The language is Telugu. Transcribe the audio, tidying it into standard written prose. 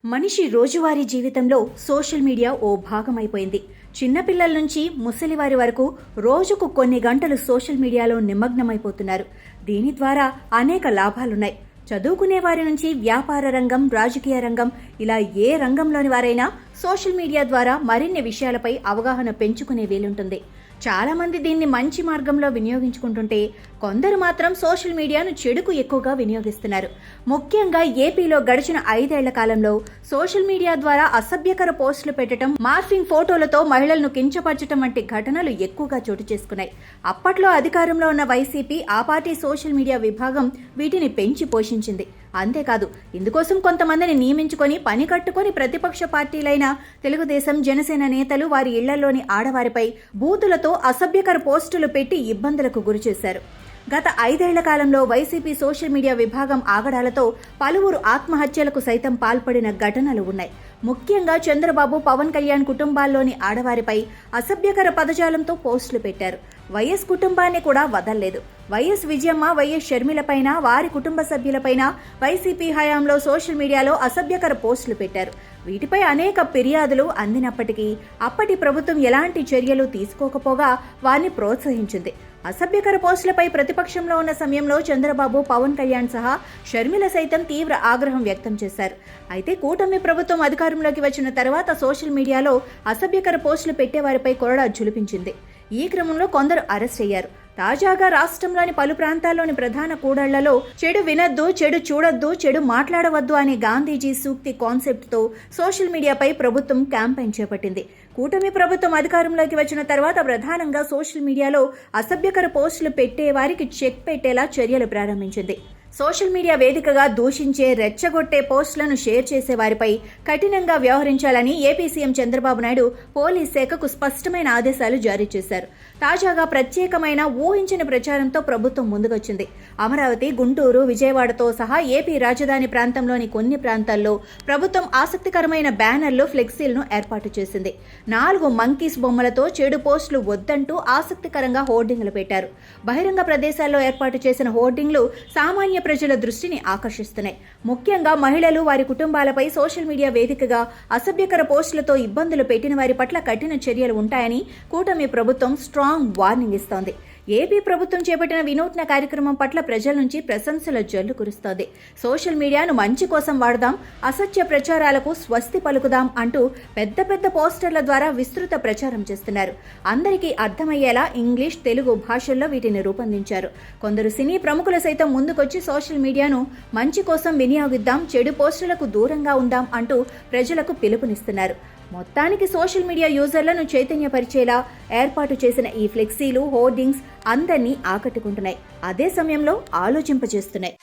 మనిషి రోజువారీ జీవితంలో సోషల్ మీడియా ఓ భాగమైపోయింది. చిన్నపిల్లల నుంచి ముసలివారి వరకు రోజుకు కొన్ని గంటలు సోషల్ మీడియాలో నిమగ్నమైపోతున్నారు. దీని ద్వారా అనేక లాభాలున్నాయి. చదువుకునే వారి నుంచి వ్యాపార రంగం, రాజకీయ రంగం, ఇలా ఏ రంగంలోని వారైనా సోషల్ మీడియా ద్వారా మరిన్ని విషయాలపై అవగాహన పెంచుకునే వీలుంటుంది. చాలా మంది దీన్ని మంచి మార్గంలో వినియోగించుకుంటుంటే కొందరు మాత్రం సోషల్ మీడియాను చెడుకు ఎక్కువగా వినియోగిస్తున్నారు. ముఖ్యంగా ఏపీలో గడిచిన 5 ఏళ్ల కాలంలో సోషల్ మీడియా ద్వారా అసభ్యకర పోస్టులు పెట్టడం, మార్ఫింగ్ ఫోటోలతో మహిళలను కించపరచడం వంటి ఘటనలు ఎక్కువగా చోటు చేసుకున్నాయి. అప్పట్లో అధికారంలో ఉన్న వైసీపీ, ఆ పార్టీ సోషల్ మీడియా విభాగం వీటిని పెంచి పోషించింది. అంతేకాదు, ఇందుకోసం కొంతమందిని నియమించుకొని పని కట్టుకొని ప్రతిపక్ష పార్టీలైన తెలుగుదేశం, జనసేన నేతలు వారి ఇళ్లలోని ఆడవారిపై బూతులతో అసభ్యకర పోస్టులు పెట్టి ఇబ్బందులకు గురిచేశారు. గత 5 ఏళ్ల కాలంలో వైసీపీ సోషల్ మీడియా విభాగం ఆగడాలతో పలువురు ఆత్మహత్యలకు సైతం పాల్పడిన ఘటనలు ఉన్నాయి. ముఖ్యంగా చంద్రబాబు, పవన్ కళ్యాణ్ కుటుంబాల్లోని ఆడవారిపై అసభ్యకర పదజాలంతో పోస్టులు పెట్టారు. వైఎస్ కుటుంబాన్ని కూడా వదల్లేదు. వైఎస్ విజయమ్మ, వైఎస్ షర్మిలపైన, వారి కుటుంబ సభ్యులపైన వైసీపీ హయాంలో సోషల్ మీడియాలో అసభ్యకర పోస్టులు పెట్టారు. వీటిపై అనేక ఫిర్యాదులు అందినప్పటికీ అప్పటి ప్రభుత్వం ఎలాంటి చర్యలు తీసుకోకపోగా వారిని ప్రోత్సహించింది. అసభ్యకర పోస్టులపై ప్రతిపక్షంలో ఉన్న సమయంలో చంద్రబాబు, పవన్ కళ్యాణ్ సహా షర్మిల సైతం తీవ్ర ఆగ్రహం వ్యక్తం చేశారు. అయితే కూటమి ప్రభుత్వం అధికారంలోకి వచ్చిన తర్వాత సోషల్ మీడియాలో అసభ్యకర పోస్టులు పెట్టేవారిపై కొరడా జులిపించింది. ఈ క్రమంలో కొందరు అరెస్ట్ అయ్యారు. తాజాగా రాష్ట్రంలోని పలు ప్రాంతాల్లోని ప్రధాన కూడళ్లలో చెడు వినొద్దు, చెడు చూడొద్దు, చెడు మాట్లాడవద్దు అనే గాంధీజీ సూక్తి కాన్సెప్ట్తో సోషల్ మీడియాపై ప్రభుత్వం క్యాంపెయిన్ చేపట్టింది. కూటమి ప్రభుత్వం అధికారంలోకి వచ్చిన తర్వాత ప్రధానంగా సోషల్ మీడియాలో అసభ్యకర పోస్టులు పెట్టే వారికి చెక్ పెట్టేలా చర్యలు ప్రారంభించింది. సోషల్ మీడియా వేదికగా దూషించే, రెచ్చగొట్టే పోస్టులను షేర్ చేసే వారిపై కఠినంగా వ్యవహరించాలని AP CM Chandrababu Naidu police శాఖకు స్పష్టమైన ఆదేశాలు జారీ చేశారు. తాజాగా ప్రత్యేకమైన ఊహించని ప్రచారంతో ప్రభుత్వం ముందుకొచ్చింది. అమరావతి, గుంటూరు, విజయవాడతో సహా ఏపీ రాజధాని ప్రాంతంలోని కొన్ని ప్రాంతాల్లో ప్రభుత్వం ఆసక్తికరమైన బ్యానర్లు, ఫ్లెక్సీలను ఏర్పాటు చేసింది. 4 మంకీస్ బొమ్మలతో చెడు పోస్టులు వద్దంటూ ఆసక్తికరంగా హోర్డింగ్లు పెట్టారు. బహిరంగ ప్రదేశాల్లో ఏర్పాటు చేసిన హోర్డింగ్లు సామాన్య ప్రజల దృష్టిని ఆకర్షిస్తున్నాయి. ముఖ్యంగా మహిళలు, వారి కుటుంబాలపై సోషల్ మీడియా వేదికగా అసభ్యకర పోస్టులతో ఇబ్బందులు పెట్టిన వారి పట్ల కఠిన చర్యలు ఉంటాయని కూటమి ప్రభుత్వం స్ట్రాంగ్ వార్నింగ్ ఇస్తోంది. ఏపీ ప్రభుత్వం చేపట్టిన వినూత్న కార్యక్రమం పట్ల ప్రజల నుంచి ప్రశంసల జల్లు కురుస్తోంది. సోషల్ మీడియాను మంచి కోసం వాడదాం, అసత్య ప్రచారాలకు స్వస్తి పలుకుదాం అంటూ పెద్ద పెద్ద పోస్టర్ల ద్వారా విస్తృత ప్రచారం చేస్తున్నారు. అందరికీ అర్థమయ్యేలా ఇంగ్లీష్, తెలుగు భాషల్లో వీటిని రూపొందించారు. కొందరు సినీ ప్రముఖులు సైతం ముందుకొచ్చి సోషల్ మీడియాను మంచి కోసం వినియోగిద్దాం, చెడు పోస్టులకు దూరంగా ఉందాం అంటూ ప్రజలకు పిలుపునిస్తున్నారు. మొత్తానికి సోషల్ మీడియా యూజర్లను చైతన్యపరిచేలా ఏర్పాటు చేసిన ఈ ఫ్లెక్సీలు, హోర్డింగ్స్ అందరినీ ఆకట్టుకుంటున్నాయి. అదే సమయంలో ఆలోచింపజేస్తున్నాయి.